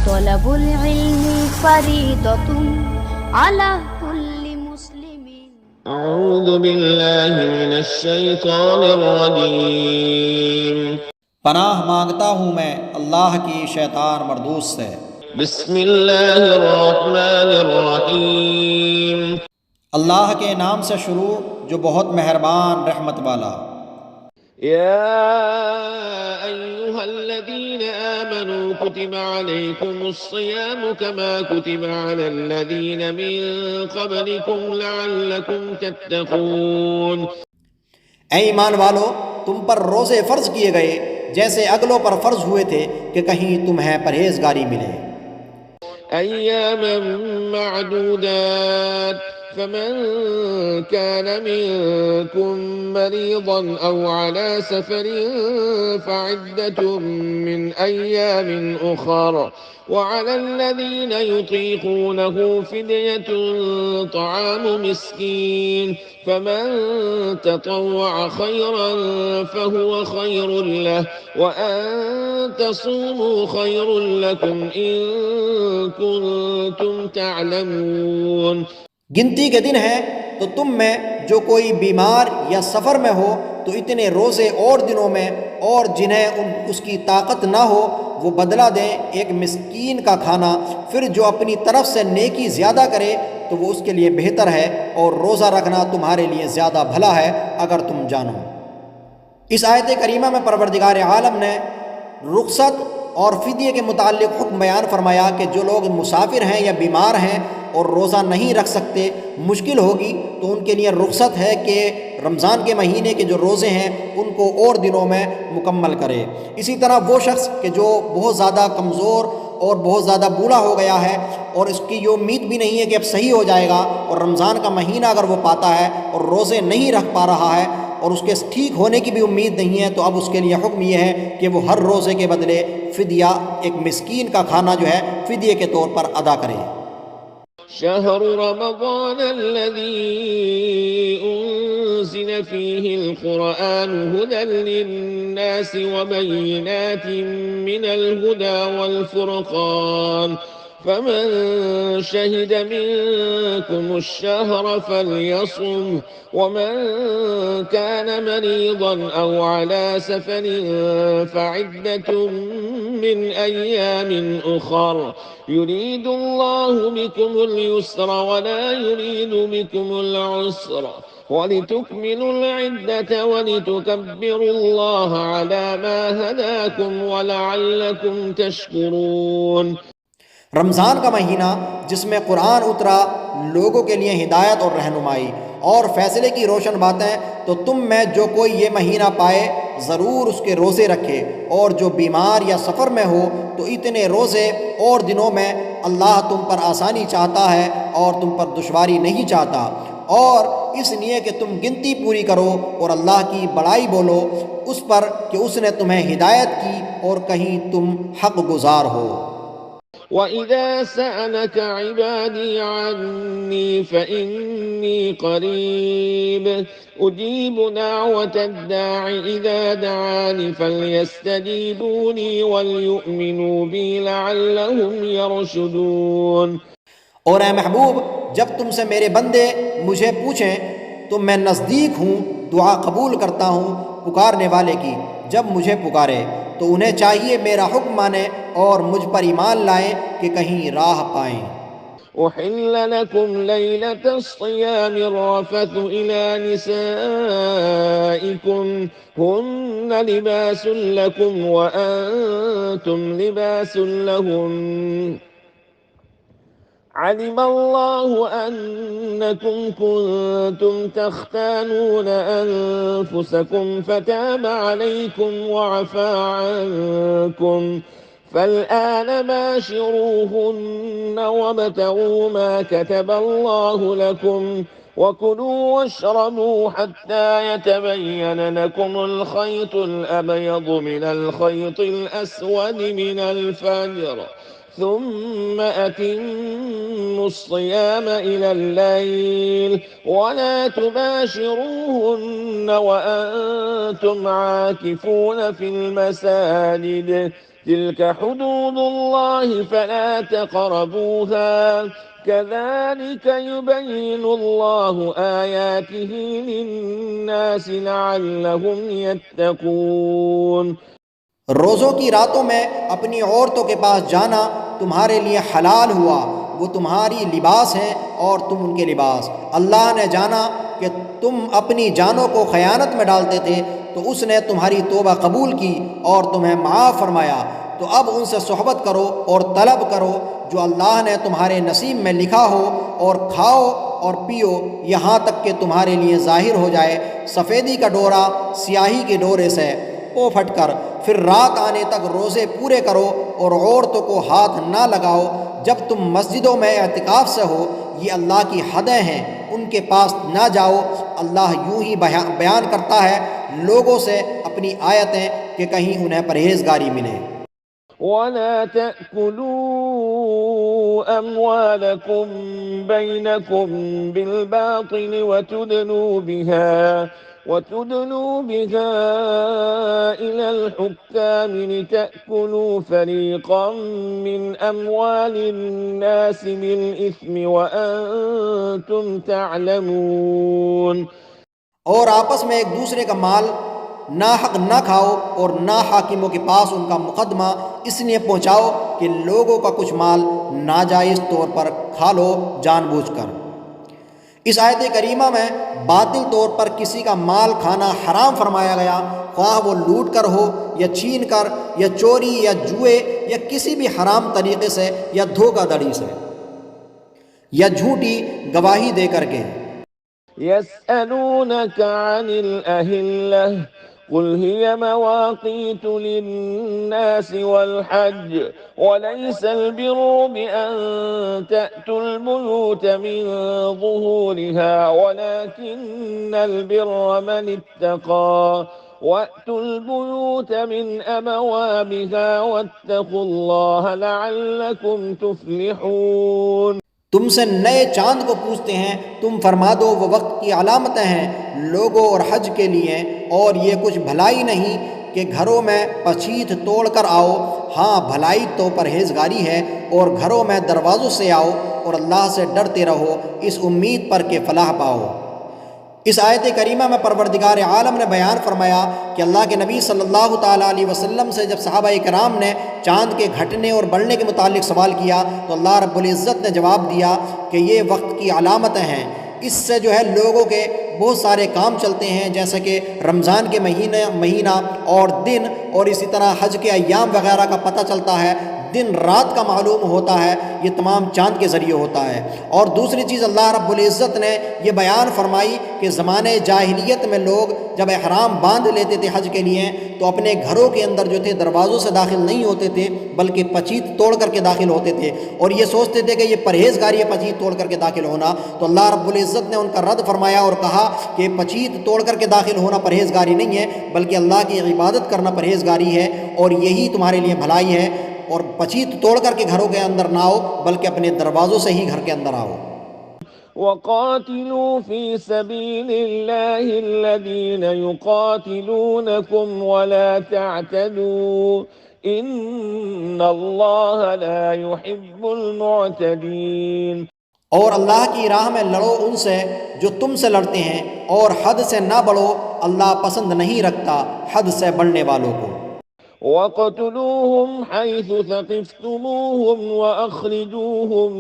طلب العلم فريضة على كل مسلم. اعوذ باللہ من الشیطان الرجیم. پناہ مانگتا ہوں میں اللہ کی شیطان مردود سے. بسم اللہ الرحمن الرحیم. اللہ کے نام سے شروع جو بہت مہربان رحمت والا. یا ایہا الذین آمنوا کتب علیکم الصیام کما کتب علی الذین من قبلکم لعلکم تتقون. اے ایمان والو، تم پر روزے فرض کیے گئے جیسے اگلوں پر فرض ہوئے تھے کہ کہیں تمہیں پرہیزگاری ملے. ایاما معدودات فمن كان منكم مريضا أو على سفر فعدة من أيام أخر وعلى الذين يطيقونه فدية طعام مسكين فمن تطوع خيرا فهو خير له وأن تصوموا خير لكم إن كنتم تعلمون. گنتی کے دن ہے تو تم میں جو کوئی بیمار یا سفر میں ہو تو اتنے روزے اور دنوں میں، اور جنہیں اس کی طاقت نہ ہو وہ بدلہ دیں ایک مسکین کا کھانا. پھر جو اپنی طرف سے نیکی زیادہ کرے تو وہ اس کے لیے بہتر ہے، اور روزہ رکھنا تمہارے لیے زیادہ بھلا ہے اگر تم جانو. اس آیت کریمہ میں پروردگار عالم نے رخصت اور فدیے کے متعلق حکم بیان فرمایا کہ جو لوگ مسافر ہیں یا بیمار ہیں اور روزہ نہیں رکھ سکتے، مشکل ہوگی، تو ان کے لیے رخصت ہے کہ رمضان کے مہینے کے جو روزے ہیں ان کو اور دنوں میں مکمل کرے. اسی طرح وہ شخص کہ جو بہت زیادہ کمزور اور بہت زیادہ بوڑھا ہو گیا ہے اور اس کی یہ امید بھی نہیں ہے کہ اب صحیح ہو جائے گا، اور رمضان کا مہینہ اگر وہ پاتا ہے اور روزے نہیں رکھ پا رہا ہے اور اس کے ٹھیک ہونے کی بھی امید نہیں ہے، تو اب اس کے لیے حکم یہ ہے کہ وہ ہر روزے کے بدلے فدیہ، ایک مسکین کا کھانا جو ہے فدیے کے طور پر ادا کرے. شهر رمضان الذي أنزل فيه القرآن هدى للناس وبينات من الهدى والفرقان فمن شهد منكم الشهر فليصم ومن كان مريضا أو على سفر فعدة من أيام أخر يريد الله بكم اليسر ولا يريد بكم العسر ولتكملوا العدة ولتكبروا الله على ما هداكم ولعلكم تشكرون. رمضان کا مہینہ جس میں قرآن اترا لوگوں کے لیے ہدایت اور رہنمائی اور فیصلے کی روشن باتیں، تو تم میں جو کوئی یہ مہینہ پائے ضرور اس کے روزے رکھے، اور جو بیمار یا سفر میں ہو تو اتنے روزے اور دنوں میں. اللہ تم پر آسانی چاہتا ہے اور تم پر دشواری نہیں چاہتا، اور اس لیے کہ تم گنتی پوری کرو اور اللہ کی بڑائی بولو اس پر کہ اس نے تمہیں ہدایت کی اور کہیں تم حق گزار ہو. وَإِذَا سَأَلَكَ عِبَادِي عَنِّي فَإِنِّي قَرِيبٌ أُجِيبُ دَعْوَةَ الدَّاعِ إِذَا دَعَانِ فَلْيَسْتَجِيبُوا لِي وَلْيُؤْمِنُوا بِي لَعَلَّهُمْ يَرْشُدُونَ. اور اے محبوب، جب تم سے میرے بندے مجھے پوچھیں تو میں نزدیک ہوں، دعا قبول کرتا ہوں پکارنے والے کی جب مجھے پکارے. تو انہیں چاہیے میرا حکم مانیں اور مجھ پر ایمان لائیں کہ کہیں راہ پائیں. أحل لكم ليلة الصيام الرفث إلى نسائكم هن لباس لكم وأنتم لباس لهن علم الله أنكم كنتم تختانون أنفسكم فتاب عليكم وعفى عنكم فالآن باشروهن وابتغوا ما كتب الله لكم وكلوا واشربوا حتى يتبين لكم الخيط الأبيض من الخيط الأسود من الفجر ثم أتموا الصيام إلى الليل ولا تباشروهن وأنتم عاكفون في المساجد تلك حدود الله فلا تقربوها كذلك يبين الله آياته للناس لعلهم يتقون۔ روزوں کی راتوں میں اپنی عورتوں کے پاس جانا تمہارے لیے حلال ہوا، وہ تمہاری لباس ہیں اور تم ان کے لباس۔ اللہ نے جانا کہ تم اپنی جانوں کو خیانت میں ڈالتے تھے تو اس نے تمہاری توبہ قبول کی اور تمہیں معاف فرمایا، تو اب ان سے صحبت کرو اور طلب کرو جو اللہ نے تمہارے نصیب میں لکھا ہو، اور کھاؤ اور پیو یہاں تک کہ تمہارے لیے ظاہر ہو جائے سفیدی کا ڈورا سیاہی کے ڈورے سے پو پھٹ کر، پھر رات آنے تک روزے پورے کرو اور عورتوں کو ہاتھ نہ لگاؤ جب تم مسجدوں میں اعتکاف سے ہو، یہ اللہ کی حدیں ہیں، ان کے پاس نہ جاؤ۔ اللہ یوں ہی بیان کرتا ہے لوگوں سے اپنی آیتیں کہ کہیں انہیں پرہیزگاری ملے۔ ولا تأكلوا أموالكم بينكم بالباطل وتدلوا بها إلى الحكام لتأكلوا فريقا من أموال الناس بالإثم وأنتم تعلمون۔ اور آپس میں ایک دوسرے کا مال ناحق نہ کھاؤ اور نہ حاکموں کے پاس ان کا مقدمہ اس لیے پہنچاؤ کہ لوگوں کا کچھ مال ناجائز طور پر کھا لو جان بوجھ کر۔ اس آیت کریمہ میں باطل طور پر کسی کا مال کھانا حرام فرمایا گیا، خواہ وہ لوٹ کر ہو یا چھین کر یا چوری یا جوئے یا کسی بھی حرام طریقے سے یا دھوکہ دڑی سے یا جھوٹی گواہی دے کر کے۔ يسألونك عن الأهلة قل هي مواقيت للناس والحج وليس البر بأن تأتوا البيوت من ظهورها ولكن البر من اتقى وأتوا البيوت من أبوابها واتقوا الله لعلكم تفلحون۔ تم سے نئے چاند کو پوچھتے ہیں، تم فرما دو وہ وقت کی علامتیں ہیں لوگوں اور حج کے لیے، اور یہ کچھ بھلائی نہیں کہ گھروں میں پچھیت توڑ کر آؤ، ہاں بھلائی تو پرہیزگاری ہے، اور گھروں میں دروازوں سے آؤ اور اللہ سے ڈرتے رہو اس امید پر کہ فلاح پاؤ۔ اس آیت کریمہ میں پروردگار عالم نے بیان فرمایا کہ اللہ کے نبی صلی اللہ تعالیٰ علیہ وسلم سے جب صحابہ کرام نے چاند کے گھٹنے اور بڑھنے کے متعلق سوال کیا تو اللہ رب العزت نے جواب دیا کہ یہ وقت کی علامتیں ہیں، اس سے جو ہے لوگوں کے بہت سارے کام چلتے ہیں، جیسے کہ رمضان کے مہینہ اور دن، اور اسی طرح حج کے ایام وغیرہ کا پتہ چلتا ہے، دن رات کا معلوم ہوتا ہے، یہ تمام چاند کے ذریعے ہوتا ہے۔ اور دوسری چیز اللہ رب العزت نے یہ بیان فرمائی کہ زمانے جاہلیت میں لوگ جب احرام باندھ لیتے تھے حج کے لیے تو اپنے گھروں کے اندر جو تھے دروازوں سے داخل نہیں ہوتے تھے بلکہ پچیت توڑ کر کے داخل ہوتے تھے، اور یہ سوچتے تھے کہ یہ پرہیزگاری ہے پچیت توڑ کر کے داخل ہونا۔ تو اللہ رب العزت نے ان کا رد فرمایا اور کہا کہ پچیت توڑ کر کے داخل ہونا پرہیزگاری نہیں ہے بلکہ اللہ کی عبادت کرنا پرہیزگاری ہے، اور یہی تمہارے لیے بھلائی ہے، اور پچیت توڑ کر کے گھروں کے اندر نہ آؤ بلکہ اپنے دروازوں سے ہی گھر کے اندر آؤ۔ وقاتلوا في سبيل الله الذين يقاتلونكم ولا تعتدوا إن الله لا يحب المعتدين۔ اور اللہ کی راہ میں لڑو ان سے جو تم سے لڑتے ہیں، اور حد سے نہ بڑھو، اللہ پسند نہیں رکھتا حد سے بڑھنے والوں کو۔ وَاقْتُلُوهُمْ حَيْثُ ثَقِفْتُمُوهُمْ وَأَخْرِجُوهُمْ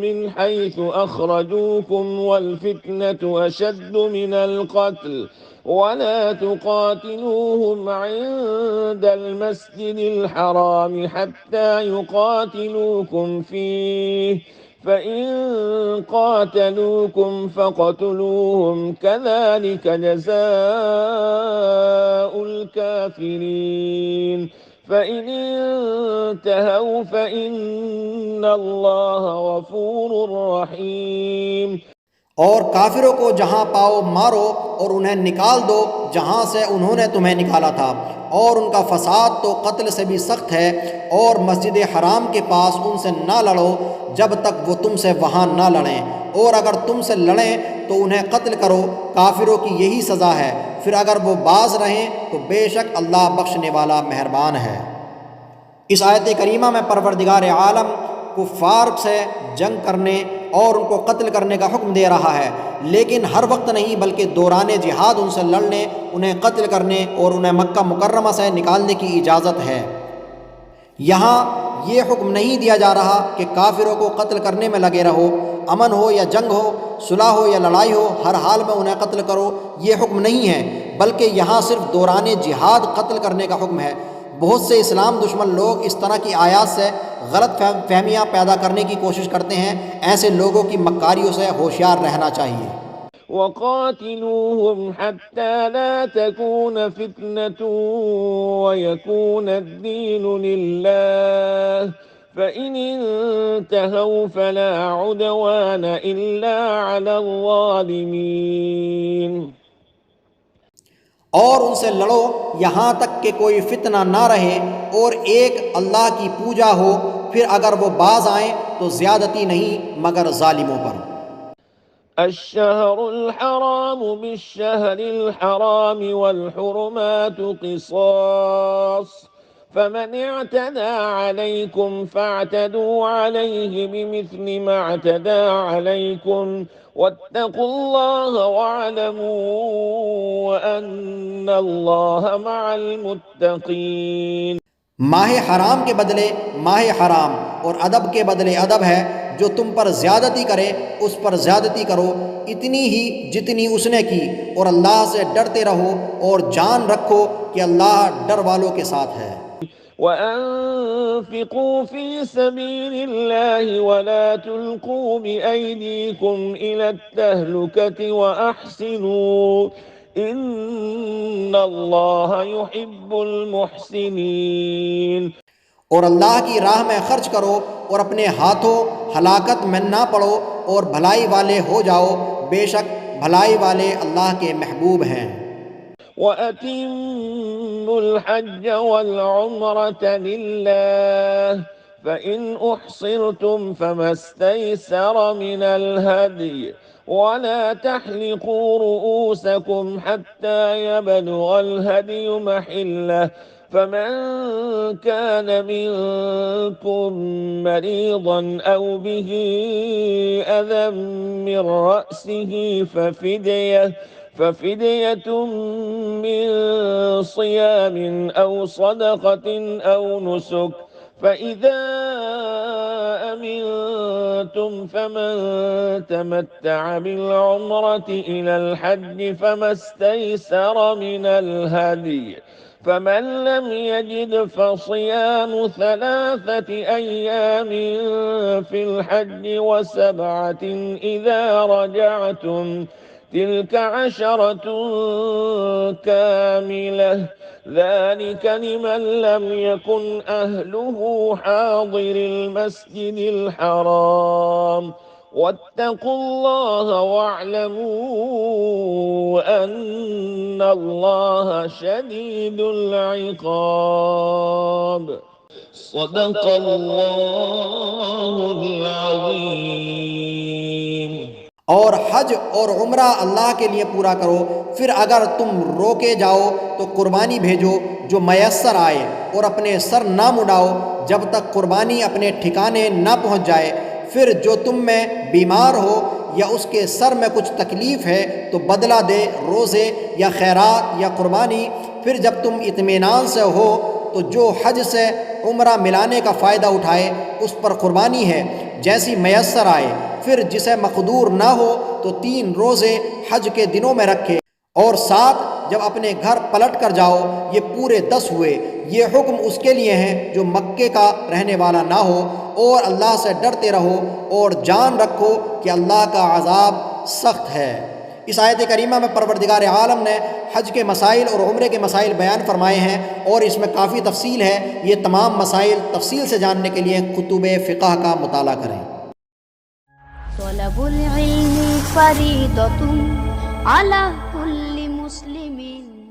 مِنْ حَيْثُ أَخْرَجُوكُمْ وَالْفِتْنَةُ أَشَدُّ مِنَ الْقَتْلِ وَلَا تُقَاتِلُوهُمْ عِندَ الْمَسْجِدِ الْحَرَامِ حَتَّى يُقَاتِلُوكُمْ فِيهِ فَإِن قَاتَلُوكُمْ فَاقْتُلُوهُمْ كَذَلِكَ جَزَاءُ الْكَافِرِينَ فَإِنِ انتهوا فَإِنَّ اللَّهَ غَفُورٌ رَحِيمٌ۔ اور کافروں کو جہاں پاؤ مارو اور انہیں نکال دو جہاں سے انہوں نے تمہیں نکالا تھا، اور ان کا فساد تو قتل سے بھی سخت ہے، اور مسجد حرام کے پاس ان سے نہ لڑو جب تک وہ تم سے وہاں نہ لڑیں، اور اگر تم سے لڑیں تو انہیں قتل کرو، کافروں کی یہی سزا ہے، پھر اگر وہ باز رہیں تو بے شک اللہ بخشنے والا مہربان ہے۔ اس آیت کریمہ میں پروردگار عالم کفار سے جنگ کرنے اور ان کو قتل کرنے کا حکم دے رہا ہے، لیکن ہر وقت نہیں بلکہ دوران جہاد ان سے لڑنے، انہیں قتل کرنے اور انہیں مکہ مکرمہ سے نکالنے کی اجازت ہے۔ یہاں یہ حکم نہیں دیا جا رہا کہ کافروں کو قتل کرنے میں لگے رہو، امن ہو یا جنگ ہو، صلح ہو یا لڑائی ہو، ہر حال میں انہیں قتل کرو، یہ حکم نہیں ہے، بلکہ یہاں صرف دوران جہاد قتل کرنے کا حکم ہے۔ بہت سے اسلام دشمن لوگ اس طرح کی آیات سے غلط فہمیاں پیدا کرنے کی کوشش کرتے ہیں، ایسے لوگوں کی مکاریوں سے ہوشیار رہنا چاہیے۔ وقاتلوهم حتى لا تكون فتنة ويكون الدين لله فإن انتهوا فلا عدوان إلا على الظالمين۔ اور ان سے لڑو یہاں تک کہ کوئی فتنہ نہ رہے اور ایک اللہ کی پوجا ہو، پھر اگر وہ باز آئیں تو زیادتی نہیں مگر ظالموں پر۔ الشهر الحرام بالشهر الحرام والحرمات قصاص فمن اعتدى عليكم فاعتدوا عليه بمثل ما اعتدى عليكم واتقوا الله واعلموا أن الله مع المتقين۔ ماہ حرام کے بدلے ماہ حرام اور ادب کے بدلے ادب ہے، جو تم پر زیادتی کرے اس پر زیادتی کرو اتنی ہی جتنی اس نے کی، اور اللہ سے ڈرتے رہو اور جان رکھو کہ اللہ ڈر والوں کے ساتھ ہے۔ وَأَنفِقُوا فِي سَبِيلِ اللَّهِ وَلَا تُلْقُوا بِأَيْدِيكُمْ إِلَى التَّهْلُكَةِ وَأَحْسِنُوا إِنَّ اللَّهَ يُحِبُّ الْمُحْسِنِينَ۔ اور اللہ کی راہ میں خرچ کرو اور اپنے ہاتھوں ہلاکت میں نہ پڑو اور بھلائی والے ہو جاؤ، بے شک بھلائی والے اللہ کے محبوب ہیں۔ وَأَتِمُّوا الْحَجَّ وَالْعُمْرَةَ لِلَّهِ فَإِنْ أُحْصِرْتُمْ فَمَا اسْتَيْسَرَ مِنَ الْهَدْيِ وَلَا تَحْلِقُوا رُؤُوسَكُمْ حَتَّى يَبْلُغَ الْهَدْيُ مَحِلَّهُ فمن كان منكم مريضا أو به أذى من رأسه ففدية من صيام أو صدقة أو نسك فإذا أمنتم فمن تمتع بالعمرة إلى الحج فما استيسر من الهدي فمن لم يجد فصيام 3 أيام في الحج و7 إذا رجعتم تلك 10 كاملة ذلك لمن لم يكن أهله حاضر المسجد الحرام واتقوا الله واعلموا أن الله شديد العقاب۔ صدق الله العظيم۔ اور حج اور عمرہ اللہ کے لیے پورا کرو، پھر اگر تم روکے جاؤ تو قربانی بھیجو جو میسر آئے، اور اپنے سر نہ مڈاؤ جب تک قربانی اپنے ٹھکانے نہ پہنچ جائے۔ پھر جو تم میں بیمار ہو یا اس کے سر میں کچھ تکلیف ہے تو بدلہ دے روزے یا خیرات یا قربانی۔ پھر جب تم اطمینان سے ہو تو جو حج سے عمرہ ملانے کا فائدہ اٹھائے اس پر قربانی ہے جیسی میسر آئے۔ پھر جسے مقدور نہ ہو تو 3 روزے حج کے دنوں میں رکھے، اور 7 جب اپنے گھر پلٹ کر جاؤ، یہ پورے 10 ہوئے۔ یہ حکم اس کے لیے ہیں جو مکے کا رہنے والا نہ ہو، اور اللہ سے ڈرتے رہو اور جان رکھو کہ اللہ کا عذاب سخت ہے۔ اس آیت کریمہ میں پروردگار عالم نے حج کے مسائل اور عمرے کے مسائل بیان فرمائے ہیں، اور اس میں کافی تفصیل ہے۔ یہ تمام مسائل تفصیل سے جاننے کے لیے کتب فقہ کا مطالعہ کریں۔ طلب العلم فریضۃ علی